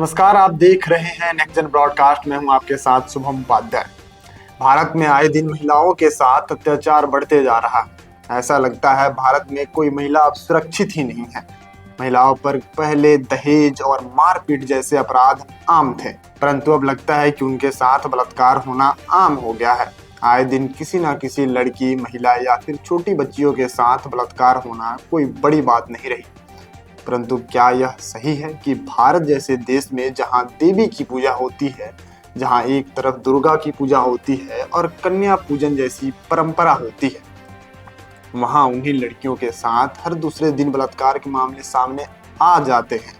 नमस्कार, आप देख रहे हैं नेक्स्ट जन ब्रॉडकास्ट में। हूं आपके साथ शुभम उपाध्याय। भारत में आए दिन महिलाओं के साथ अत्याचार बढ़ते जा रहा है। ऐसा लगता है भारत में कोई महिला अब सुरक्षित ही नहीं है। महिलाओं पर पहले दहेज और मारपीट जैसे अपराध आम थे, परंतु अब लगता है कि उनके साथ बलात्कार होना आम हो गया है। आए दिन किसी न किसी लड़की, महिला या फिर छोटी बच्चियों के साथ बलात्कार होना कोई बड़ी बात नहीं रही। परंतु क्या यह सही है कि भारत जैसे देश में जहां देवी की पूजा होती है, जहां एक तरफ दुर्गा की पूजा होती है और कन्या पूजन जैसी परंपरा होती है, वहां उन्हीं लड़कियों के साथ हर दूसरे दिन बलात्कार के मामले सामने आ जाते हैं।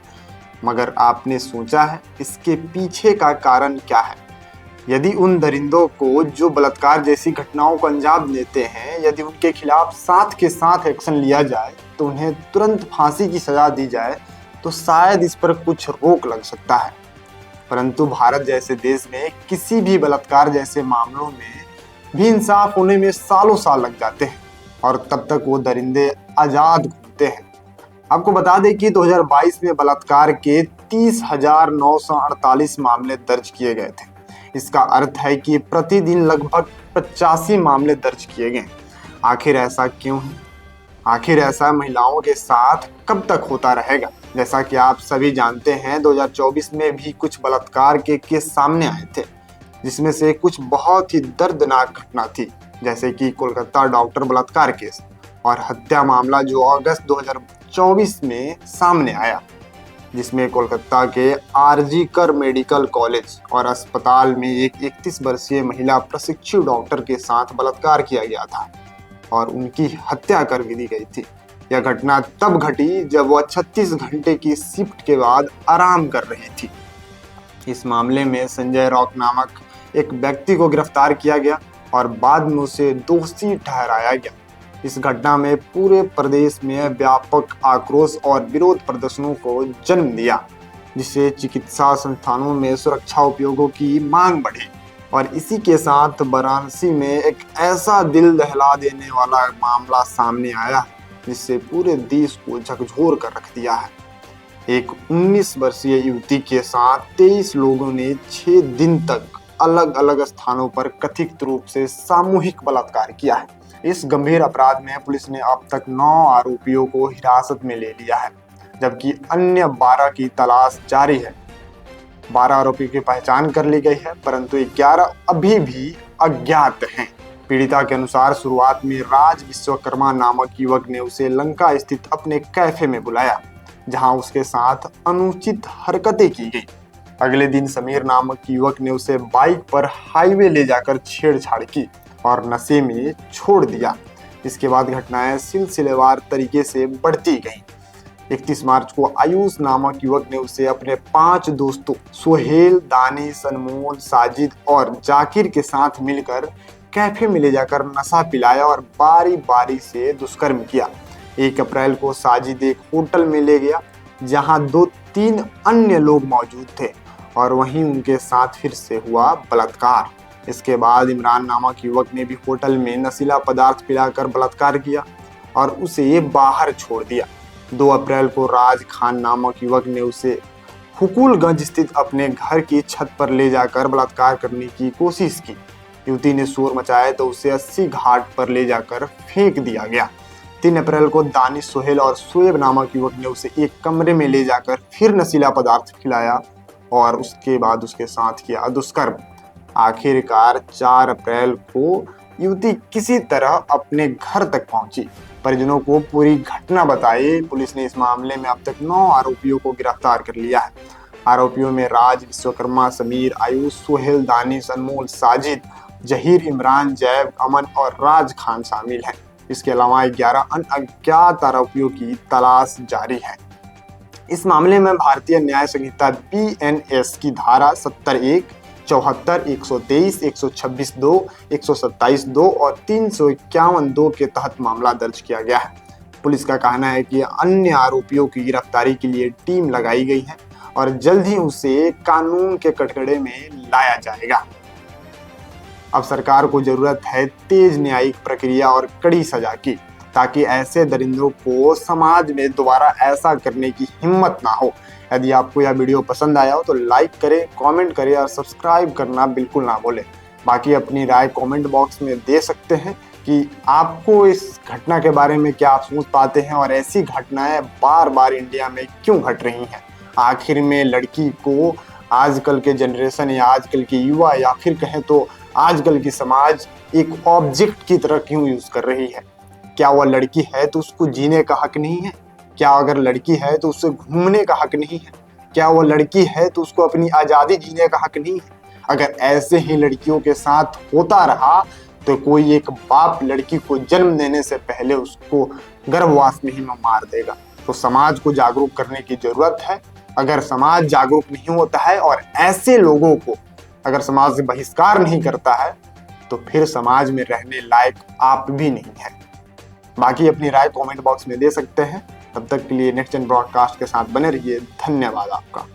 मगर आपने सोचा है इसके पीछे का कारण क्या है? यदि उन दरिंदों को जो बलात्कार जैसी घटनाओं को अंजाम देते हैं, यदि उनके खिलाफ साथ के साथ एक्शन लिया जाए, तो उन्हें तुरंत फांसी की सजा दी जाए, तो शायद इस पर कुछ रोक लग सकता है। परंतु भारत जैसे देश में किसी भी बलात्कार जैसे मामलों में भी इंसाफ होने में सालों साल लग जाते हैं और तब तक वो दरिंदे आजाद घूमते हैं। आपको बता दें कि 2022 में बलात्कार के 30,948 मामले दर्ज किए गए थे। इसका अर्थ है कि प्रतिदिन लगभग 85 मामले दर्ज किए गए। आखिर ऐसा क्यों है? आखिर ऐसा महिलाओं के साथ कब तक होता रहेगा? जैसा कि आप सभी जानते हैं, 2024 में भी कुछ बलात्कार के केस सामने आए थे, जिसमें से कुछ बहुत ही दर्दनाक घटना थी, जैसे कि कोलकाता डॉक्टर बलात्कार केस और हत्या मामला जो अगस्त 2024 में सामने आया, जिसमें कोलकाता के आरजी कर मेडिकल कॉलेज और अस्पताल में एक 31 वर्षीय महिला प्रशिक्षु डॉक्टर के साथ बलात्कार किया गया था और उनकी हत्या कर भी दी गई थी। यह घटना तब घटी जब वह 36 घंटे की शिफ्ट के बाद आराम कर रही थी। इस मामले में संजय रॉक नामक एक व्यक्ति को गिरफ्तार किया गया और बाद में उसे दोषी ठहराया गया। इस घटना में पूरे प्रदेश में व्यापक आक्रोश और विरोध प्रदर्शनों को जन्म दिया, जिससे चिकित्सा संस्थानों में सुरक्षा उपयोगों की मांग बढ़ी। और इसी के साथ वाराणसी में एक ऐसा दिल दहला देने वाला मामला सामने आया, जिससे पूरे देश को झकझोर कर रख दिया है। एक 19 वर्षीय युवती के साथ 23 लोगों ने 6 दिन तक अलग अलग स्थानों पर कथित रूप से सामूहिक बलात्कार किया है। इस गंभीर अपराध में पुलिस ने अब तक 9 आरोपियों को हिरासत में ले लिया है, जबकि अन्य 12 की तलाश जारी है। 12 आरोपी की पहचान कर ली गई है, परंतु 11 अभी भी अज्ञात हैं। पीड़िता के अनुसार शुरुआत में राज विश्वकर्मा नामक युवक ने उसे लंका स्थित अपने कैफे में बुलाया, जहां उसके साथ अनुचित हरकतें की गई। अगले दिन समीर नामक युवक ने उसे बाइक पर हाईवे ले जाकर छेड़छाड़ की और नशे में छोड़ दिया। इसके बाद घटनाएं सिलसिलेवार तरीके से बढ़ती गईं। 31 मार्च को आयुष नामक युवक ने उसे अपने 5 दोस्तों सोहेल, दानिश, अनमोल, साजिद और जाकिर के साथ मिलकर कैफे में ले जाकर नशा पिलाया और बारी बारी से दुष्कर्म किया। 1 अप्रैल को साजिद एक होटल में ले गया, जहां 2-3 अन्य लोग मौजूद थे और वहीं उनके साथ फिर से हुआ बलात्कार। इसके बाद इमरान नामक युवक ने भी होटल में नशीला पदार्थ पिलाकर बलात्कार किया और उसे बाहर छोड़ दिया। 2 अप्रैल को राज खान नामक युवक ने उसे हुकुलगंज स्थित अपने घर की छत पर ले जाकर बलात्कार करने की कोशिश की। युवती ने शोर मचाया तो उसे 80 घाट पर ले जाकर फेंक दिया गया। 3 अप्रैल को दानिश, सोहेल और शोएब नामक युवक ने उसे एक कमरे में ले जाकर फिर नशीला पदार्थ खिलाया और उसके बाद उसके साथ किया दुष्कर्म। आखिरकार 4 अप्रैल को युवती किसी तरह अपने घर तक पहुंची, परिजनों को पूरी घटना बताई। पुलिस ने इस मामले में अब तक 9 आरोपियों को गिरफ्तार कर लिया है। आरोपियों में राज विश्वकर्मा, समीर, आयुष, सोहेल, दानिश, अनमोल, साजिद, जहीर, इमरान, जैब, अमन और राज खान शामिल हैं। इसके अलावा 11 अन्य अज्ञात आरोपियों की तलाश जारी है। इस मामले में भारतीय न्याय संहिता BNS की धारा 70(1), 74, 123, 126(2), 127(2) और 351(2) के तहत मामला दर्ज किया गया है। पुलिस का कहना है कि अन्य आरोपियों की गिरफ्तारी के लिए टीम लगाई गई है और जल्द ही उसे कानून के कटघरे में लाया जाएगा। अब सरकार को जरूरत है तेज न्यायिक प्रक्रिया और कड़ी सजा की। ताकि ऐसे दरिंदों को समाज में दोबारा ऐसा करने की हिम्मत ना हो। यदि आपको यह वीडियो पसंद आया हो तो लाइक करें, कमेंट करें और सब्सक्राइब करना बिल्कुल ना भूलें। बाकी अपनी राय कमेंट बॉक्स में दे सकते हैं कि आपको इस घटना के बारे में क्या आप सोच पाते हैं और ऐसी घटनाएं बार बार इंडिया में क्यों घट रही हैं। आखिर में लड़की को आजकल के जनरेशन या आजकल के युवा या फिर कहें तो आजकल की समाज एक ऑब्जेक्ट की तरह क्यों यूज कर रही है। क्या वह लड़की है तो उसको जीने का हक नहीं है? क्या अगर लड़की है तो उससे घूमने का हक नहीं है? क्या वह लड़की है तो उसको अपनी आज़ादी जीने का हक नहीं है? अगर ऐसे ही लड़कियों के साथ होता रहा तो कोई एक बाप लड़की को जन्म देने से पहले उसको गर्भवास में ही मार देगा। तो समाज को जागरूक करने की जरूरत है। अगर समाज जागरूक नहीं होता है और ऐसे लोगों को अगर समाज से बहिष्कार नहीं करता है तो फिर समाज में रहने लायक आप भी नहीं है। बाकी अपनी राय कमेंट बॉक्स में दे सकते हैं। तब तक के लिए नेक्स्ट जन ब्रॉडकास्ट के साथ बने रहिए। धन्यवाद आपका।